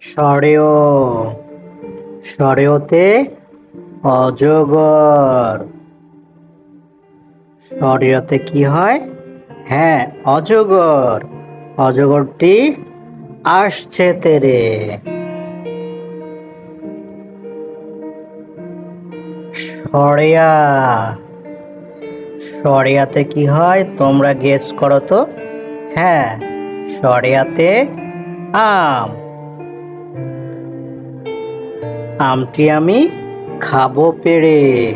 সরেও সরেওতে অজগর। সরেওতে কি হয়? হ্যাঁ, অজগর। অজগরটি আসছে তেরে। সরেয়া সরেয়াতে কি হয় তোমরা গেস করো তো। হ্যাঁ, সরেয়াতে আম। আমটি আমি খাবো পেড়ে।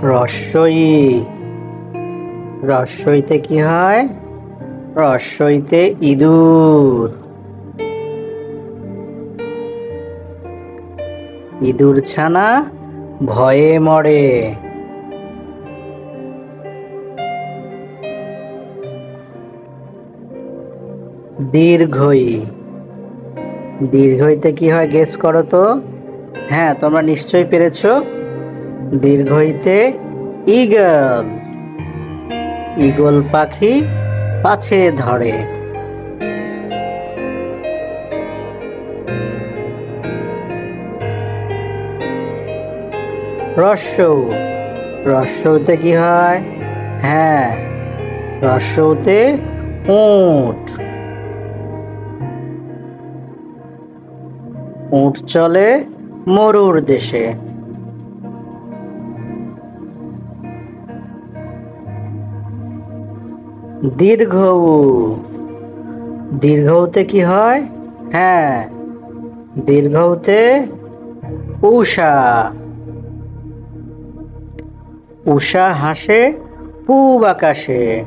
রস্বই রস্বইতে কি হয়? রস্বইতে ইঁদুর। ইঁদুর ছানা ভয়ে মরে। দীর্ঘই দীর্ঘইতে কি হয় গেস করো তো। হ্যাঁ, তোমরা নিশ্চয়ই পেরেছো। দীর্ঘইতে ঈগল। ঈগল পাখি পাছে ধরে। রস্যৌ রস্যৌতে কি হয়? হ্যাঁ, রস্যৌতে উট। উট চলে মরুর দেশে। দীর্ঘৌ দীর্ঘৌতে কি হয়? হ্যাঁ, দীর্ঘৌতে উষা। উষা হাসে পূব আকাশে।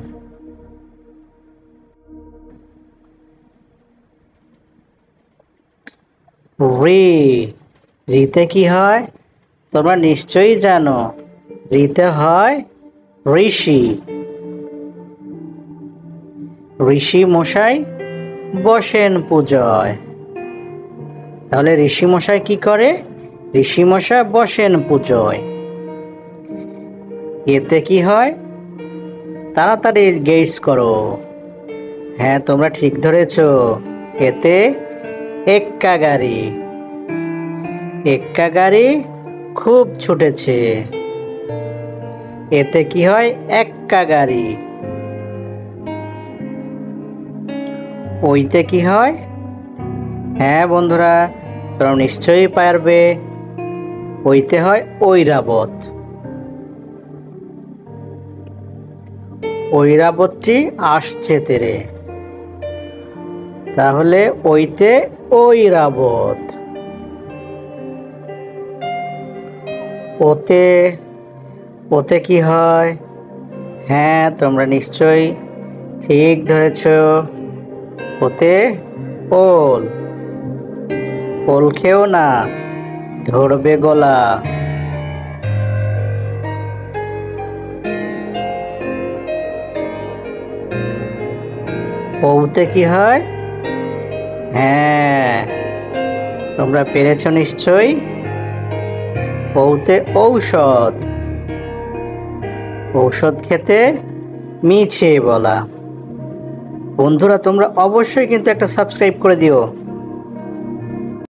রি রিতে কি হয় তোমরা নিশ্চয়ই জানো। রিতে হয় ঋষি। ঋষি মশাই বসেন পূজয়। তাহলে ঋষি মশাই কি করে? ঋষি মশাই বসেন পূজয়। এতে কি হয় তাড়াতাড়ি গেস করো। হ্যাঁ, তোমরা ঠিক ধরেছো। এতে এক্কা গাড়ি। এক্কা গাড়ি খুব ছুটেছে। এতে কি হয়? এক্কা গাড়ি। ওইতে কি হয়? হ্যাঁ বন্ধুরা, তোমরা নিশ্চয়ই পারবে। ওইতে হয় ঐরাবত। ঐরাবতটি আসছে তেরে। তাহলে ওইতে ঐরাবত। ওতে ওতে কি হয়? হ্যাঁ, তোমরা নিশ্চয়ই ঠিক ধরেছ। ওতে ওল। ওল খেও না, ধরবে গলা। ওতে কি হয়? হ্যাঁ, তোমরা পেরেছ নিশ্চয়ই। ওতে ঔষধ। ঔষধ খেতে মিছে বলা। বন্ধুরা, তোমরা অবশ্যই কিন্তু একটা সাবস্ক্রাইব করে দিও।